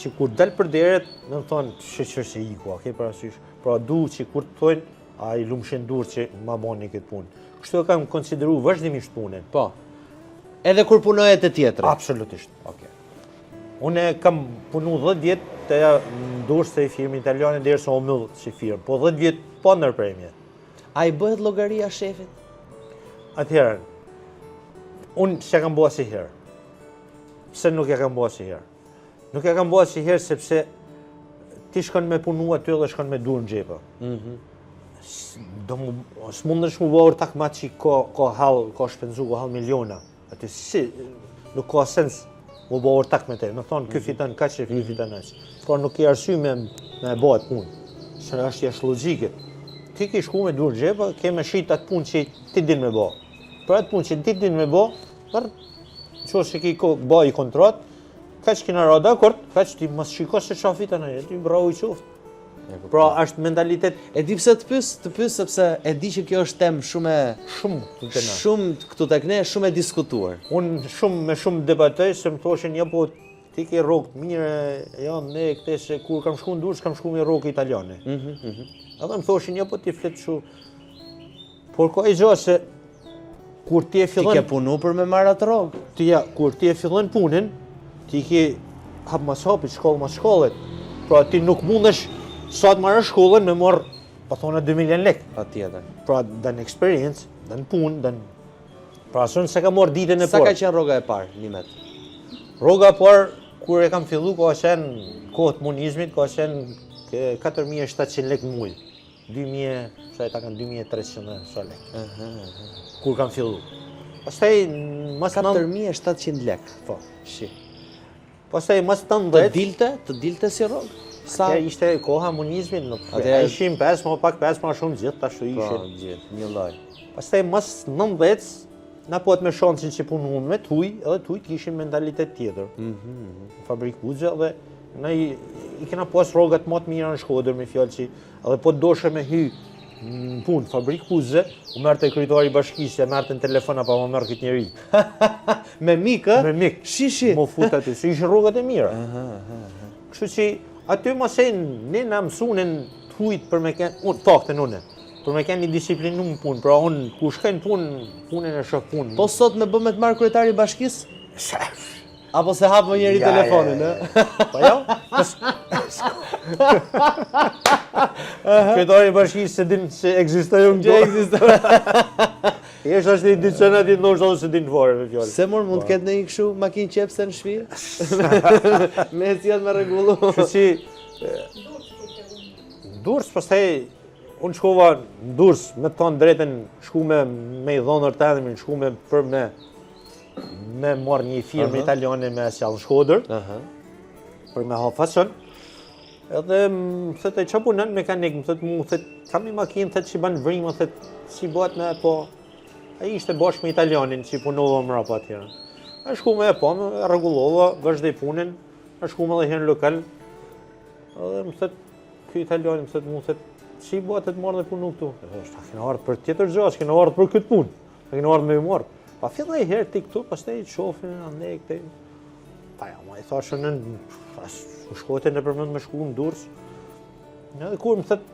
[SPEAKER 3] që kur dal për deret, do të thonë shoqër se iku, a ke parasysh? Pra du që kur të thonë, a i lumshen dur që ma bani këtë punë. Kështu e kam konsideru vazhdimisht punën.
[SPEAKER 1] Po. Edhe kur punoje të tjetrit?
[SPEAKER 3] Absolutisht. Okay. Unë kam punu 10 vjetë të ndurës të i firmë italiane derisa o myllë që firmë, po 10 vjetë pa ndërpremje.
[SPEAKER 1] A i bëhet llogaria shefit?
[SPEAKER 3] Atëherë, unë që kam bëha si herë. Pse nuk e kam bëha si herë? Nuk e kam bëha si herë sepse ti shkon me punu aty dhe shkon me dur në gjepa. S'mundesh mu bëha ortak ma që ka shpenzu, ka hall miliona. Aty si, nuk ka sens mu bëha ortak me te. Me thonë, ky fiton kaq e ky fiton aq. Por nuk i arsy me bëhet punë. Se është jashtë logjike. Ti ke shku me dur në gjepa, ke me shit atë punë që ti din me bëha. Për atë punë që ti din me bëha, qosë që ki bëha i kontrat, ka që kina rada akord, ka që ti mas shiko se qa fitan e, ti bravo i qoftë. Pra, është mentalitet.
[SPEAKER 1] E di pse të pyes sepse e di që kjo është temë shumë këtu tek ne, shumë e diskutuar.
[SPEAKER 3] Unë me shumë debatoj se më thoshin, ja po ti ke rrogë mirë, ja ne këte se kur kam shku në Durrës, kam shku me rrogë italiane. Edhe më thoshin, ja po ti fletë shu. Por ka i gjo se kur ti e fillon...
[SPEAKER 1] Ti ke punu për me marrë atë rrogë?
[SPEAKER 3] Kur ti e fillon punën, ti ke hap mas hapit, shkollë mas shkollet. Pra ti nuk mundesh sa të marrë shkollën me marrë, pa thona 2 milion lek.
[SPEAKER 1] Pa tjetër.
[SPEAKER 3] Pra dën experience, dën punë, dën... Pra sënë se ka morë ditën e
[SPEAKER 1] Sa ka qenë rroga e parë, 1 metr?
[SPEAKER 3] Rroga e parë, kur e kam fillu, ka qenë kohët komunizmit, ka qenë 4.700 lek në muj. 2.300 lek. Kur kam fillu. Pastaj, mas
[SPEAKER 1] 4.700 lek.
[SPEAKER 3] Po.
[SPEAKER 1] Shi.
[SPEAKER 3] Pastaj, mas 18...
[SPEAKER 1] Të dilte si rrogë?
[SPEAKER 3] Sa ishte koha komunizmit, ishim 5, ma pak 5, ma shumë gjithë, tash ishe.
[SPEAKER 1] Po, gjithë, një lloj.
[SPEAKER 3] Pastaj, mas 19, na po të me shansin që punuam me tuj, edhe tuj t'kishim mentalitet tjetër. Në fabrikë Buxha, dhe ne i kena pas rrogat më të mira në Shkodër, me fjalë që edhe po doshe me hy në punë, fabrikë Buxha, u merrte kryetari i bashkisë, ja merrte në telefon apo më merr këtë njeri.
[SPEAKER 1] Me mik, ë?
[SPEAKER 3] Me mik.
[SPEAKER 1] Shishi.
[SPEAKER 3] Mo fut aty, se ishin rrogat e mira. Kështu që aty mos e ne na mësunin tujt për me kënë, për me kënë një disiplinu në punë, pra unë ku shkajnë punën e shoh punë.
[SPEAKER 1] Po sot me bëm me të marrë kryetari i bashkisë? Apo se hapë më njeri telefonin, ë?
[SPEAKER 3] Po jo? Kryetari i bashkisë se din se ekzistojnë
[SPEAKER 1] Gjë ekziston.
[SPEAKER 3] Është një edicionat i ndoshta ose din fare me fjalë.
[SPEAKER 1] Se mund të ketë ndonjë kështu makinë qepse në shtëpi? Me cilat me rregullu.
[SPEAKER 3] Kështu që Durrës, pastaj unë shkova në Durrës, me të thonë drejtën, shku me i dhonër të edhimin, shku me për me marrë një firmë italiane me sjallë në Shkodër, për me ha fason. Edhe më thëtë, që punën mekanik, më thëtë, kam një makinë, thëtë që banë vrimë, thëtë, si bëhet me po, a i ishte bashkë me italianin që i punova më rapa atjera. A shku me po, me rregullova, vazhdej punën, a shku me dhe herë në lokal, edhe më thëtë, ky italianin më thëtë, që i bëhet të marrë dhe punu këtu? A kena ardhë për tjetër gjë, kena ardhë për këtë punë, a kena ardhë me i marrë. Pa filloj herë ti këtu, pastaj të shofin, andej këte. Pa ja, ma i thashë në u shkote në përmend me shku në Durrës. Edhe kur më thëtë,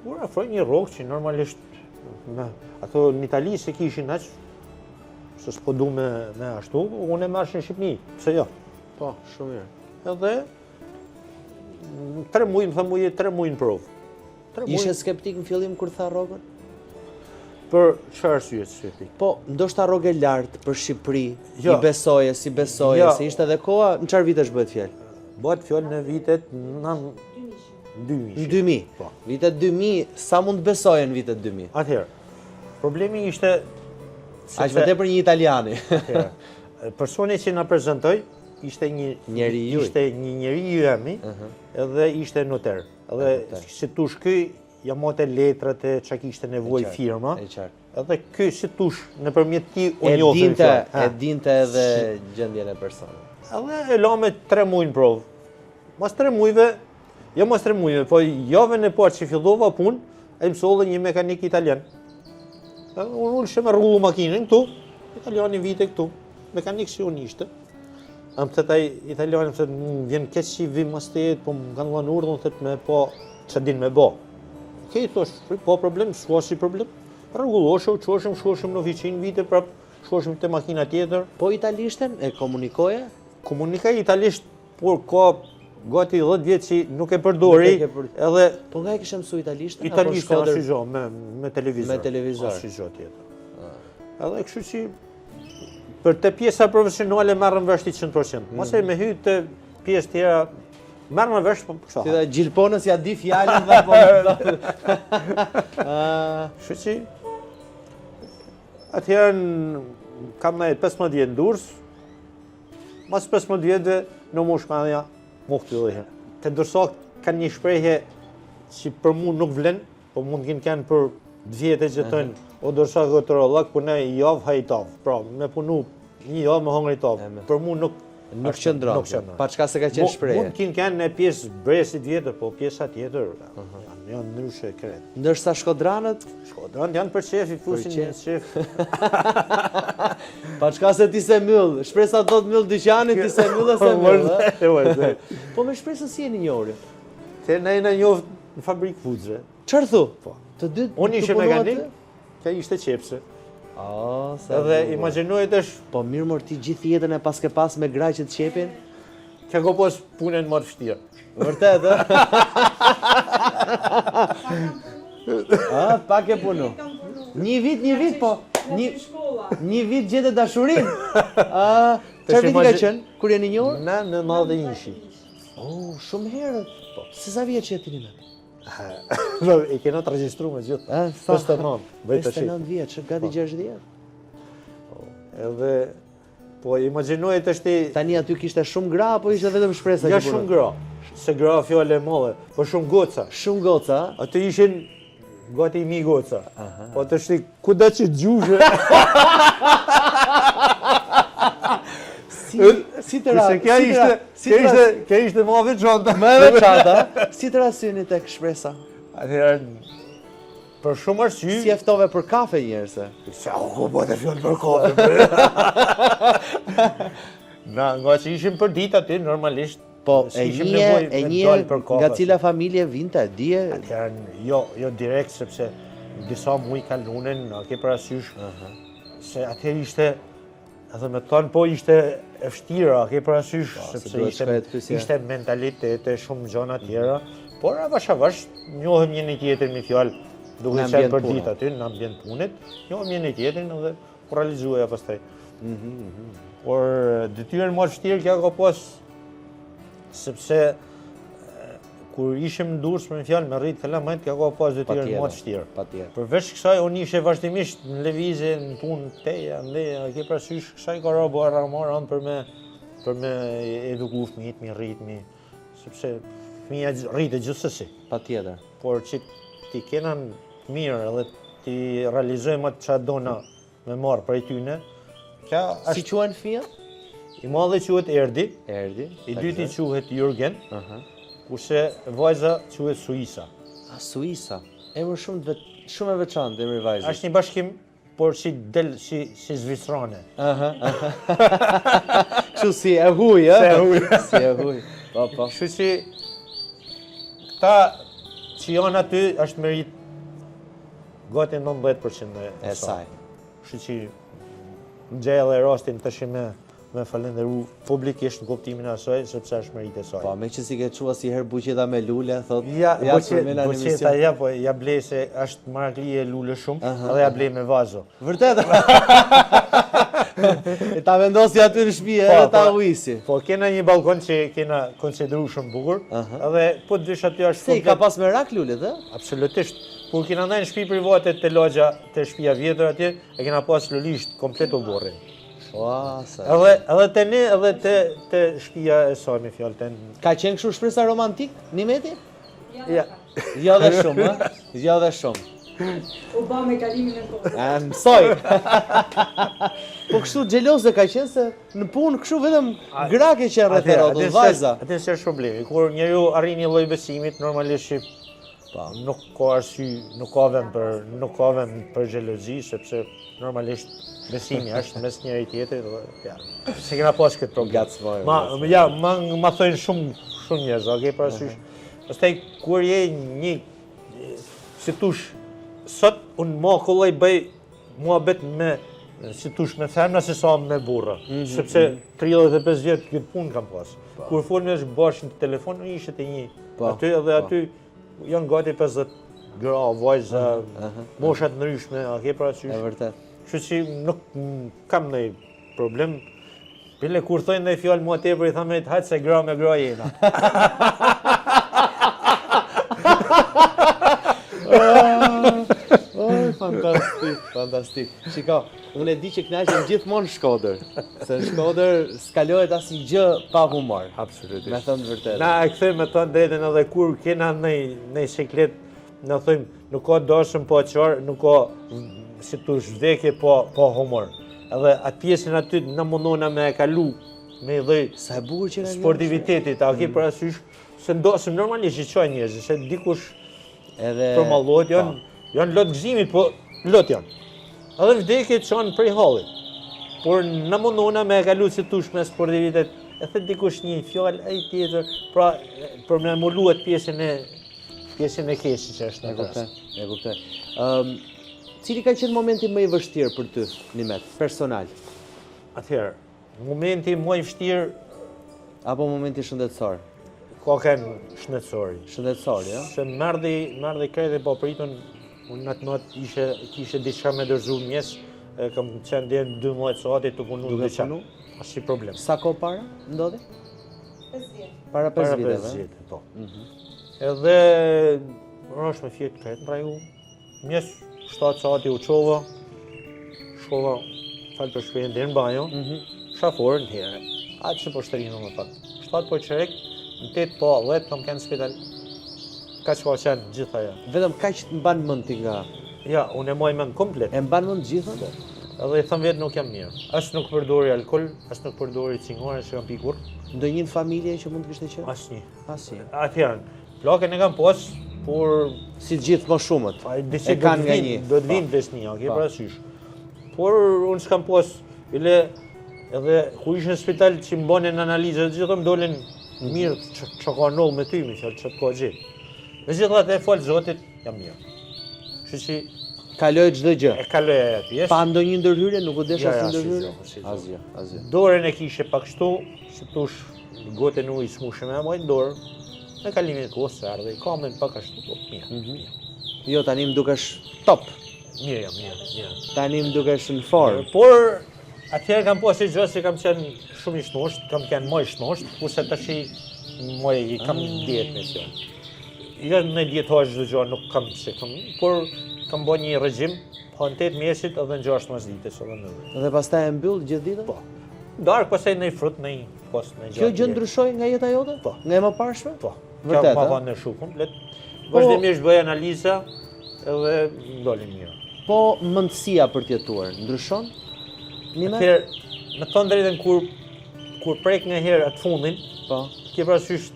[SPEAKER 3] kur afroj një rrogë që normalisht, ato në Itali se kishin aq, se s'po du me ashtu, unë e marrë në Shqipni, pse jo?
[SPEAKER 1] Po, shumë mirë.
[SPEAKER 3] Edhe, 3 muaj, më thëmë 3 muaj në provë.
[SPEAKER 1] Ishe skeptik në fillim kur tha rrogën?
[SPEAKER 3] Për çfarë arsye skeptik?
[SPEAKER 1] Po, ndoshta rrogë lartë për Shqipëri, i besoje, si besoje, se ishte edhe koha, në çfarë vitesh bëhet fjalë?
[SPEAKER 3] Bëhet fjalë në vitet
[SPEAKER 1] 2000. Po. Vitet 2000, sa mund të besoje në vitet 2000?
[SPEAKER 3] Atëherë, problemi ishte...
[SPEAKER 1] Aq më tepër një italiani.
[SPEAKER 3] Personi që na prezantoi ishte një njeri ju jemi, edhe ishte noter. Edhe si tush ky jamote letrat e çka kishte nevojë firma.
[SPEAKER 1] E qartë.
[SPEAKER 3] Edhe ky si tush nëpërmjet ti u
[SPEAKER 1] E
[SPEAKER 3] njohë.
[SPEAKER 1] dinte edhe gjendjen e personit.
[SPEAKER 3] Edhe e la me 3 muaj në provë. Mas 3 muajve, jo mas 3 muajve, po javën e parë që fillova punë, e mësollë një mekanik italian. Unë ullëshe me rrullu makinën këtu, italiani vite këtu, mekanik që unë ishte. Më të taj italiani më thëtë, vjen keq që i vim mas të jetë, po më kanë lanë urdhën, thëtë me po që din me bo. Okej, tosh, po problem, s'ka si problem. Rregulloshëm, shkoshëm në oficinë vite, prap shkoshëm te makina tjetër.
[SPEAKER 1] Po italishten e komunikoje?
[SPEAKER 3] Komunikoj italisht, por ka gati 10 vjet që nuk e përdori, edhe
[SPEAKER 1] Po nga e kishe mësu italishten?
[SPEAKER 3] italisht ashtu gjë, me televizor.
[SPEAKER 1] Me televizor.
[SPEAKER 3] Ashtu gjë tjetër. Edhe kështu që për të pjesa profesionale marrëm vesh 100%. Mos e me hy të pjesë tjera marrëm vesh po kështu.
[SPEAKER 1] Si dhe gjilponës ja di fjalën dhe po.
[SPEAKER 3] Kështu që atëherë kam në 15 vjet në Durrës. Mas 15 vjetëve në moshmanja mu këtyllihe. Të ndërsa kanë një shprehje që për mu nuk vlen, po mund kënë për 2 vjetë që thënë, o dërsa gëtërallak, për ne javë hajtavë. Pra, me punu një javë me hongri tavë. Për mu nuk
[SPEAKER 1] qëndron. Pa çka se ka qenë shprehje.
[SPEAKER 3] Mund kënë në pjesë bresit vjetër, po pjesa tjetër janë ndryshe kretë.
[SPEAKER 1] Ndërsa shkodranët?
[SPEAKER 3] Shkodranët janë për qefi, fusin një qef.
[SPEAKER 1] Pa çka se ti se myll, shpresa do të myll dyqanin, ti se myll e se myll. Po me shpresën si jeni njohur?
[SPEAKER 3] Te ne na njoh në fabrikë fuxhe.
[SPEAKER 1] Çfarë thu?
[SPEAKER 3] Po.
[SPEAKER 1] Të dy.
[SPEAKER 3] Unë ishe mekanik, kjo ishte qepse. Edhe imagjinoj tash,
[SPEAKER 1] po mirë mor ti gjithë jetën e paske pas me gra që të qepin.
[SPEAKER 3] Kjo ka pas punën më të vështirë.
[SPEAKER 1] Vërtet, pak e punu. Një vit, po. Një vit gjete dashurin. Çfarë viti ka qenë? Kur jeni njohur?
[SPEAKER 3] Na në 91.
[SPEAKER 1] Oh, shumë herët. Si sa vjeç je ti në?
[SPEAKER 3] E kena të regjistru me gjithë.
[SPEAKER 1] 59 vjeç, gati 60.
[SPEAKER 3] Edhe, po imagjinoj të shti...
[SPEAKER 1] Tani aty kishte shumë gra, apo ishte vetëm shpresa?
[SPEAKER 3] Ja shumë gra. Se gra fjale e madhe, po shumë goca.
[SPEAKER 1] Shumë goca?
[SPEAKER 3] Aty ishin gati 1000 goca. Po të shti, ku da që gjushe?
[SPEAKER 1] Si të ra...
[SPEAKER 3] Kja ishte ma veçanta.
[SPEAKER 1] Më veçanta? Si të rasyni tek shpresa?
[SPEAKER 3] Atëherë, për shumë arsye...
[SPEAKER 1] Si eftove për kafe njerëse?
[SPEAKER 3] Sa ku po të fjallë për kafe? Nga që ishim për ditë aty, normalisht,
[SPEAKER 1] po e një nga cila familje vinte, dje?
[SPEAKER 3] Atëherë, jo direkt, sepse disa muj kalunen, a ke parasysh, se atëherë ishte, edhe me thonë, po ishte e vështira, a ke parasysh, sepse ishte mentalitete, shumë gjona tjera, por avash njohëm një një tjetër me fjallë, duke qenë për ditë aty, në ambient punit, njohëm një një tjetërin edhe realizuaja pastaj. Por detyrën më vështirë kja ka pas, sepse kur ishim në Durrës për një fjalë me rritë kalamajt, kja ka pas detyrën më vështirë. Përveç kësaj, unë ishe vazhdimisht në lëvizje, në punë teja, ndeja, ke parasysh, kësaj ka rabu arramar anë për me eduku fëmijët, mi rritmi, sepse fëmija rritë gjithsesi.
[SPEAKER 1] Patjetër.
[SPEAKER 3] Por që ti kena mirë edhe ti realizojmë atë që dona me marë për e tyne,
[SPEAKER 1] si quhen fëmija?
[SPEAKER 3] I madhe quhet Erdi, i dyti quhet Jürgen, kurse vajza quhet Suisa.
[SPEAKER 1] Suisa, emër shumë e veçantë, emri vajzës.
[SPEAKER 3] Është një bashkim, por që del si zvicrane.
[SPEAKER 1] Kështu si e huj, Si e huj.
[SPEAKER 3] Kështu që këta që janë aty është merit gati 19% e saj. Kështu që në gjellë e rastin të shime me falenderu publikisht në kuptimin e asaj, sepse është merit e saj.
[SPEAKER 1] Po, me që si ke qua si herë buqeta me lule, thot...
[SPEAKER 3] Buqeta, ja, po, ja blej se është maraklije lule shumë, edhe ja blej me vazo.
[SPEAKER 1] Vërtet? E ta vendosi aty në shtëpi edhe ta uisi.
[SPEAKER 3] Po, kena një balkon që kena konsideru shumë bukur, edhe po të dysh aty është...
[SPEAKER 1] Se i ka pas merak lullet, e?
[SPEAKER 3] Absolutisht. Kur kena ndaj në shtëpi private të lagja të shtëpia vjetër atje, e kena pas lulisht komplet u borre. Edhe të ne, edhe të shtëpia e saj me fjallë të në...
[SPEAKER 1] Ka qenë kështu shpresa romantik, një meti? Jo dhe shumë, ë? Jo dhe shumë.
[SPEAKER 2] U ba me kalimin e kohës.
[SPEAKER 1] Mësoj. Po kështu xheloze ka qenë se në punë kështu vetëm gra ke qenë rreth rrotës, vajza.
[SPEAKER 3] Atë s'është problemi. Kur njeriu arrin një lloj besimit, normalisht nuk ka arsye, nuk ka vend për xhelozi, sepse normalisht besimi është mes njëri tjetrit dhe ja. Se kena pas këtë problem. Ma thojnë shumë njerëz, okay, parasysh. Pastaj kur je një si tush sot unë ma kollaj bëj muhabet me si tush me femna se sa me burra, sepse 35 vjet këtë punë kam pas. Kur folën është bashkë në telefon, ishte të një. Aty janë gati 50 gra, vajza, moshat ndryshme, a ke parasysh?
[SPEAKER 1] E vërtet.
[SPEAKER 3] Kështu që nuk kam ndonjë problem. Bile kur thojnë ndaj fjalë mua tepër i thamë hajt se gra me gra jena. Fantastik.
[SPEAKER 1] Shiko, unë e di që kënaqem gjithmonë Shkodër, se në Shkodër skalohet asnjë gjë pa humor.
[SPEAKER 3] Absolutisht.
[SPEAKER 1] Me thënë vërtet.
[SPEAKER 3] Na e kthejmë me thënë drejtën edhe kur kena në siklet, na thojmë nuk ka dashëm po çor, nuk ka si tush vdekje po humor. Edhe atë pjesën aty na mundona me e kalu me lloj
[SPEAKER 1] sa e bukur që
[SPEAKER 3] sportivitetit, a ke parasysh se ndosim normalisht i çojnë njerëz, se dikush
[SPEAKER 1] edhe
[SPEAKER 3] për mallot janë lot gëzimit, po lot janë. Edhe vdekje çon prej hallit. Por na mundona me e kalu si tush me sportivitet, e the dikush një fjalë ai tjetër, pra për me muluat pjesën e keqe që është në rast.
[SPEAKER 1] E kuptoj. Cili ka qenë momenti më i vështirë për ty, Nimet, personal?
[SPEAKER 3] Atëherë, momenti më i vështirë
[SPEAKER 1] apo momenti shëndetësor?
[SPEAKER 3] Ka kanë shëndetësori.
[SPEAKER 1] Shëndetësor, ja?
[SPEAKER 3] Se merdhi krejt e po pritun, unë natë kishe diçka me dërzu mjes, kam qenë dhe në 12 sati të punu në diçka. Asnjë problem.
[SPEAKER 1] Sa kohë para ndodhi?
[SPEAKER 2] 5 vjet.
[SPEAKER 1] Para 5 viteve.
[SPEAKER 3] Para 5 vjet, po. Edhe rrosh me fjet krejt në rregull. Mjes 7 sati u çova. Shkova fal për shpejën deri në banjo. Shaforën herë. Atë që po shtrinë më pak. 7 po çerek, në 8 po 10 kam kanë spital. Kaq po qenë gjitha ja.
[SPEAKER 1] Vetëm kaq të mban mend ti nga.
[SPEAKER 3] Ja, unë e moj mend komplet.
[SPEAKER 1] E mban mend gjitha?
[SPEAKER 3] Edhe i thëm vetë nuk jam mirë. As nuk përdori alkol, as nuk përdori cigare, që kam pikur.
[SPEAKER 1] Ndonjë familje që mund të kishte qenë?
[SPEAKER 3] Asnjë.
[SPEAKER 1] Asnjë.
[SPEAKER 3] Atëherë, plakën e kam pas, por
[SPEAKER 1] si gjithë më shumët.
[SPEAKER 3] E kanë nga një. Do të vinë besnia, ke parasysh. Por unë s'kam pas, bile edhe ku ishin në spital që më bënin analizat, gjithë më dolin mirë që ka noll me ty, që të ka gjithë. Megjithatë e fal Zotit, jam mirë. Kështu që
[SPEAKER 1] kaloj çdo gjë.
[SPEAKER 3] E kaloj aty.
[SPEAKER 1] Pa ndonjë ndërhyrje, nuk u desh asnjë ndërhyrje. Asgjë.
[SPEAKER 3] Dorën e kishe pak kështu, si thosh, gotën ujë smushë me moj dorë. Me kalimin e kohës erdhi, kamën pak ashtu, po mirë.
[SPEAKER 1] Jo, tani më dukesh top.
[SPEAKER 3] Mirë jam, mirë.
[SPEAKER 1] Tani më dukesh në formë.
[SPEAKER 3] Por atëherë kam pasur gjë se kam qenë shumë i shnosht, kam qenë më i shnosht, kurse tash më i kam dietë me kjo. Jo në dietë çdo gjë nuk kam se kam, por kam bërë një regjim, pa në 8 mesit edhe në 6 mas ditës edhe në.
[SPEAKER 1] Dhe pastaj e mbyll gjithë ditën?
[SPEAKER 3] Po. Darkë pastaj në frut në pas në gjë.
[SPEAKER 1] Kjo gjë ndryshoi nga jeta jote?
[SPEAKER 3] Po.
[SPEAKER 1] Nga e mëparshme?
[SPEAKER 3] Po.
[SPEAKER 1] Vërtet.
[SPEAKER 3] Ma kanë në shuk komplet. Vazhdimisht bëj analiza edhe ndolin mirë.
[SPEAKER 1] Po mendësia për të jetuar ndryshon?
[SPEAKER 3] Atëherë, me thënë drejtën kur prek nga herë atë fundin,
[SPEAKER 1] po,
[SPEAKER 3] ke parasysh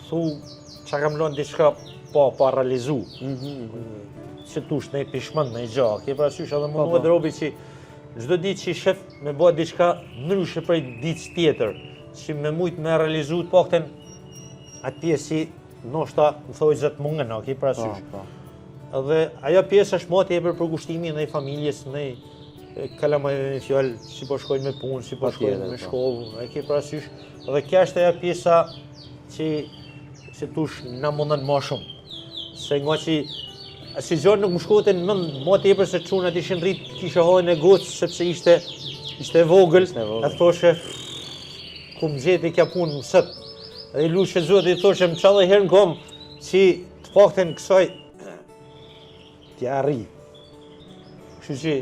[SPEAKER 3] thu çka kam lënë diçka pa realizu. Që tush në i pishmën në i gja, ke parasysh edhe mundu e drobi që çdo ditë që i shef me bëhet diçka ndryshe prej ditës tjetër, që me mujt me realizu të pakten atë pjesë si ndoshta më thoj zëtë mungën, ke parasysh. Edhe ajo pjesë është më tepër për kushtimin në familjes, në kalama një fjallë, si po shkojnë me punë, si po shkojnë me shkollë, ke parasysh. Edhe kja është ajo pjesa që si tush na mundën më shumë. Se nga që si gjë nuk më shkote në mënd, më tepër se çunat ishin rrit, kishe hojnë e gocë, sepse ishte vogël, e thoshe, ku më gjeti kja punë më sëtë. Dhe i lushe Zotit i thoshe, më qallë herë në kom, që të pakten kësaj, t'ja arri. Kështu që,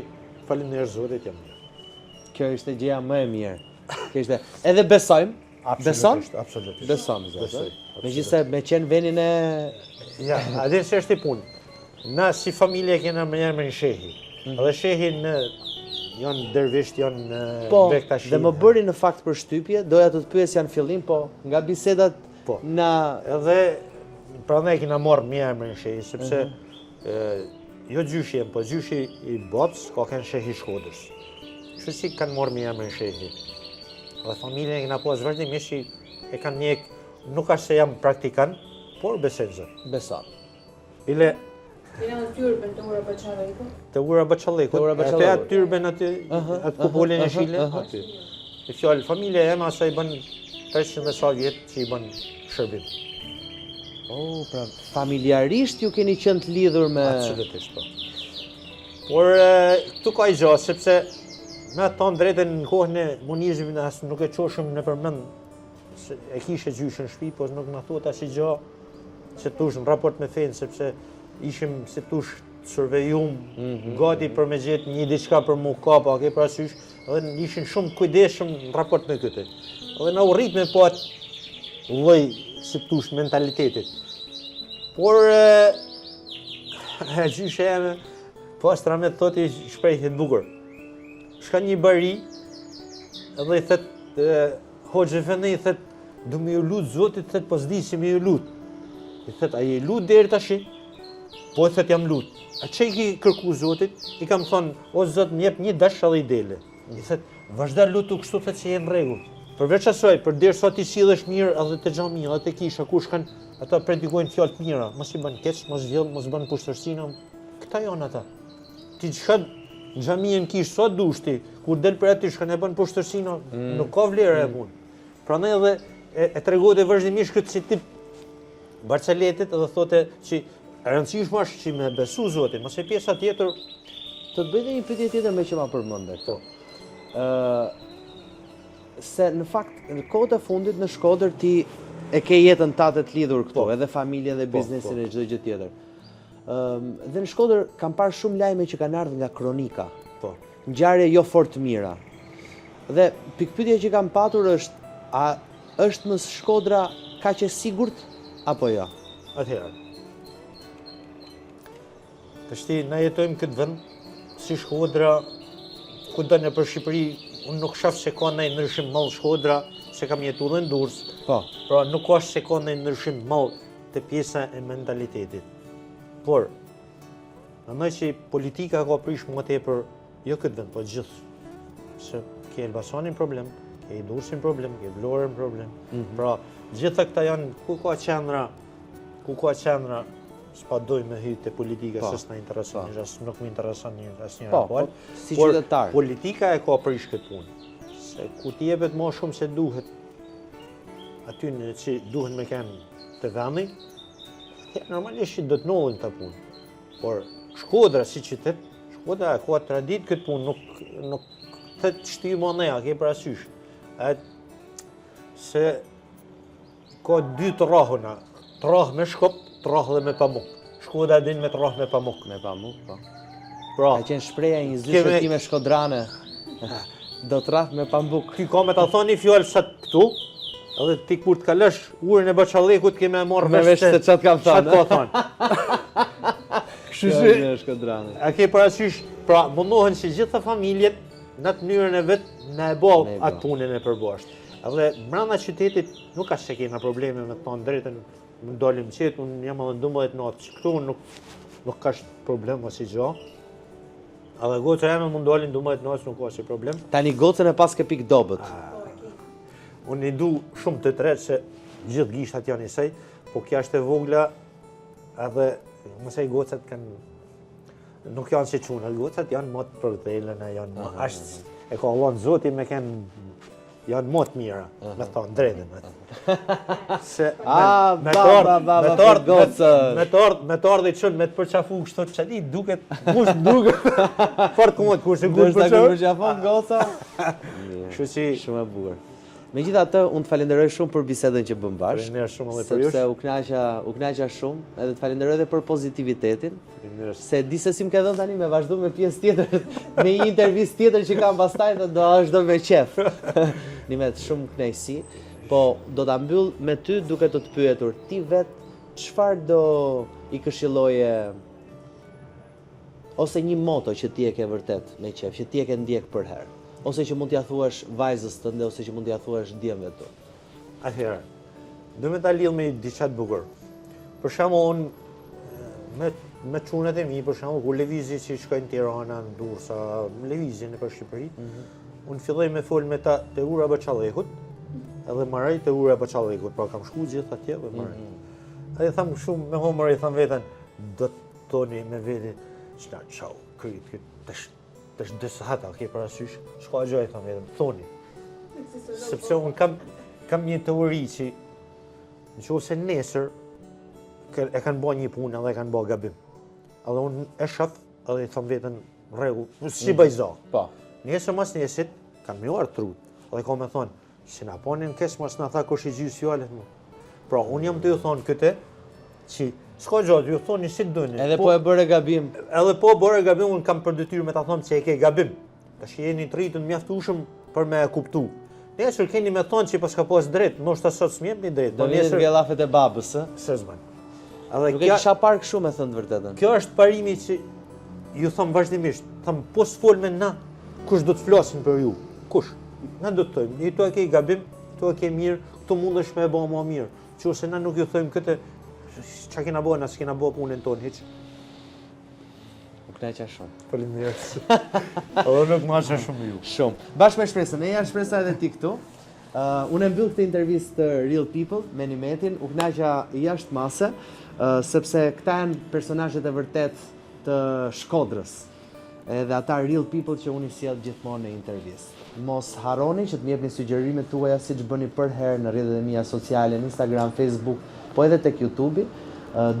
[SPEAKER 3] faleminderit Zotit, jam mirë.
[SPEAKER 1] Kjo ishte gjëja më e mirë. Kjo ishte, edhe besojmë, beson?
[SPEAKER 3] Absolutisht.
[SPEAKER 1] Beson, Zotit. Megjithëse me qenë vendin
[SPEAKER 3] Ja, adin se është i punë. Na si familje kena më emrin shehi. Dhe shehi janë dervisht, janë
[SPEAKER 1] Po,
[SPEAKER 3] bektashi.
[SPEAKER 1] dhe më bëri në fakt për shtypje, doja të të pyes janë fillim, po nga bisedat na...
[SPEAKER 3] Edhe, prandaj kena marrë më emrin shehi, sepse jo gjyshi po gjyshi i babës ka kanë shehi Shkodrës. Kështu si kanë marrë më emrin shehi. Dhe familjen kena pas vazhdimisht që e kanë njek, nuk është se jam praktikant, por besoj Zot.
[SPEAKER 1] Beson.
[SPEAKER 3] Bile
[SPEAKER 2] Jena në tyrben të ura Baçalleku.
[SPEAKER 3] të ura Baçalleku. Atë atë tyrben aty, atë kupolin e Shile, aty. E fjalë familja ema sa i bën 300 sa vjet që i bën shërbim.
[SPEAKER 1] Oh, pra familjarisht ju keni qenë të lidhur me...
[SPEAKER 3] Absolutisht, po. Por këtu ka i gjatë, sepse me të tonë drejtën në kohën e munizmit as nuk e qoshëm në përmend, se e kishe gjyshën në shtëpi, po nuk na thuhet as i gjatë se tush në raport me fenë, sepse ishim se tush survejum, gati për me gjetë një diçka për mu kapa, ke parasysh, edhe ishin shumë kujdesshëm në raport me këtë. Edhe na u rrit me po atë lloj si tush mentalitetit. Por gjyshe jeme, pastra me thoti shprehje të bukur. Shka një bari, edhe i thet, hoxhe fene i thet, du me ju lut Zotit, thet, po s'di si me ju lut. I thet, a je lut deri tash? Po i thet, jam lut. A që i ki kërku Zotit? I kam thonë, o Zot, më jep një dash edhe i dele. I thet, vazhda lutu kështu, thet që je në rregull. Përveç asaj, përderisa ti sillesh mirë edhe te xhamia, edhe te kisha, kush kanë, ata predikojnë fjalë të mira, mos i bën keq, mos vjell, mos bën pushtërsinë. Këta janë ata. Ti çka në xhamien kish sa dush ti, kur del për aty shkon e bën pushtërsinë, nuk ka vlerë e punë. Prandaj edhe e tregohet vazhdimisht këtë si tip Barçaletit edhe thotë që e rëndësishme është që me besu Zotin, mos e pjesa tjetër.
[SPEAKER 1] Të të bëjtë një pyetje tjetër me që ma përmënde këto. Se në fakt, në kohët e fundit në Shkodër ti e ke jetën tatë të lidhur këto, edhe familjen dhe biznesin e çdo gjë tjetër. Dhe në Shkodër kam parë shumë lajme që kanë ardhur nga kronika. Ngjarje jo fort të mira. Dhe pikpyetja që kam patur është, a është në Shkodra kaq e sigurt apo jo?
[SPEAKER 3] Atëherë. Tashti na jetojmë këtë vend si Shkodra, kudo në për Shqipëri, unë nuk shaf se ka ndonjë ndryshim mall Shkodra, se kam jetuar në Durrës.
[SPEAKER 1] Po.
[SPEAKER 3] Pra nuk ka se ka ndonjë ndryshim mall te pjesa e mentalitetit. Por mendoj që politika ka prish më tepër jo këtë vend, po gjithë. Se ke Elbasanin problem, ke Durrësin problem, ke Vlorën problem. Pra gjitha këta janë ku ka qendra, s'pa doj me hyjtë te politika, se s'na intereson, nuk më intereson asnjëra palë.
[SPEAKER 1] Si qytetar.
[SPEAKER 3] Politika e ka prish këtë punë. Se ku t'i jepet më shumë se duhet, aty në që duhet me kenë të vendi, normalisht që do të nollin ta punë. Por Shkodra si qytet, Shkodra ka tradit këtë punë, nuk të shty moneja, ke parasysh. Se ka dy të rrahuna, të rrah me shkop, të rrah dhe me pamuk. Shkodra din me të rrah me pamuk.
[SPEAKER 1] Me pamuk, po.
[SPEAKER 3] Pra,
[SPEAKER 1] Ka qenë shpreja një zyshë time shkodrane. Do të rrah me pamuk.
[SPEAKER 3] Ky ka me ta thoni fjalë sa këtu, edhe ti kur të kalosh urën e Baçallekut ke me marrë
[SPEAKER 1] Me vesh se çat kam thënë.
[SPEAKER 3] Çat po thon. Kështu që
[SPEAKER 1] shkodrane.
[SPEAKER 3] a ke parasysh, pra mundohen që gjitha familjet në të mënyrën e vet na e bë atë punën e përbashkët. Edhe brenda qytetit nuk ka se kena probleme me të thonë drejtën, më dalim qetë, unë jam edhe 12 natë që këtu nuk ka problem ose gjë. Edhe goca jeme mund dalin 12 natë nuk ka si problem.
[SPEAKER 1] Tani gocën e pas ke pik dobët.
[SPEAKER 3] Unë i du shumë të tretë se gjithë gishtat janë isaj, po kja është e vogla edhe mësej gocat nuk janë si quna, gocat janë më të përdhelen, janë e ka Allah në Zoti me janë më të mira, me thonë drejtën atë. Se me të ardhe i qënë, me të përqafu kështu që di, duket, kush duket, fort komod, kur se kur
[SPEAKER 1] përqafu goca.
[SPEAKER 3] Kështu që
[SPEAKER 1] Shumë e bukur. Megjithatë, unë të falenderoj shumë për bisedën që bëm bashkë.
[SPEAKER 3] Faleminderit shumë edhe për ju.
[SPEAKER 1] Sepse u kënaqa shumë, edhe të falenderoj edhe për pozitivitetin. Se di se si më ke dhënë tani me vazhdu me pjesë tjetër, me një intervistë tjetër që kam pastaj dhe do vazhdo me qef. Nimet shumë kënaqësi, po do ta mbyll me ty duke të pyetur ti vet çfarë do i këshilloje ose një moto që ti e ke vërtet me qef, që ti e ke ndjek për herë, ose që mund t'ia thuash vajzës tënde, ose që mund t'ia thuash djemve tu?
[SPEAKER 3] Atëherë, do me ta lidh me diçka të bukur. Për shembull, unë me çunat e mi, për shembull, kur lëvizi që shkojnë në Tiranë, në Durrësa, lëvizjen nëpër Shqipëri, unë filloj me fol me ta te ura Baçallekut, edhe marraj te ura Baçallekut, pra kam shku gjithë atje dhe marraj. Edhe tham shumë me humor i tham veten, do të thoni me vete, ç'na çau, kryt, tash dëshata, ke parasysh, s'ka gjë tham vetëm, thoni. Sepse unë kam një teori që nëse nesër e kanë bërë një punë edhe e kanë bërë gabim. Edhe unë e shoh edhe i them veten rregull, si bëjzo.
[SPEAKER 1] Po.
[SPEAKER 3] Nesër mas nesit kam mjuar trut. Edhe kam me thonë, si na ponin kesh mas na tha kush i gjys fjalët mu. Pra unë jam të ju thonë këtë që s'ka gjë, ju thoni si doni.
[SPEAKER 1] Edhe po e bëre gabim.
[SPEAKER 3] Edhe po bëre gabim, unë kam për detyrë me ta them se e ke gabim. Tash jeni të rritën mjaftueshëm për me e kuptu. Nesër keni me thonë që pas ka pas drejt, ndoshta sot s'mjepni drejt.
[SPEAKER 1] Do nesër vjellafet e babës, ë?
[SPEAKER 3] S'zban.
[SPEAKER 1] Nuk e kisha parë kështu me thënë të vërtetën.
[SPEAKER 3] Kjo është parimi që ju them vazhdimisht. Them po s'fol me na, kush do të flasin për ju? Kush? Na do të thojmë, ju e ke gabim, tu e ke mirë, këtu mundesh me e bë më mirë. Qose na nuk ju thojmë këtë, çka kena bën, as kena bë punën tonë hiç.
[SPEAKER 1] Më kënaqja shumë.
[SPEAKER 3] Faleminderit. Edhe nuk më asha shumë ju.
[SPEAKER 1] Shumë. Bashkë me shpresën, e janë shpresa edhe ti këtu. Unë e mbyll këtë intervistë të Real People me Nimetin, u kënaqa jashtë mase, sepse këta janë personazhet e vërtet të Shkodrës. Edhe ata Real People që unë i sjell gjithmonë në intervistë. Mos harroni që të më jepni sugjerimet tuaja siç bëni për herë në rrjetet e mia sociale, në Instagram, Facebook, po edhe tek YouTube.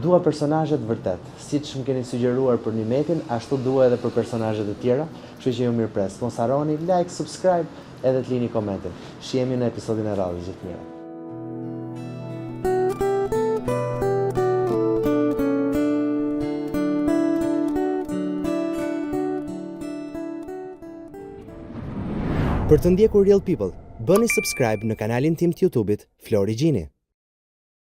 [SPEAKER 1] Dua personazhe të vërtet. Siç më keni sugjeruar për Nimetin, ashtu dua edhe për personazhe të tjera, kështu që ju mirëpres. Mos harroni like, subscribe edhe të lini komentin. Shihemi në episodin e radhës gjithë mirë. Për të ndjekur Real People, bëni subscribe në kanalin tim të YouTube-it Flori Gjini.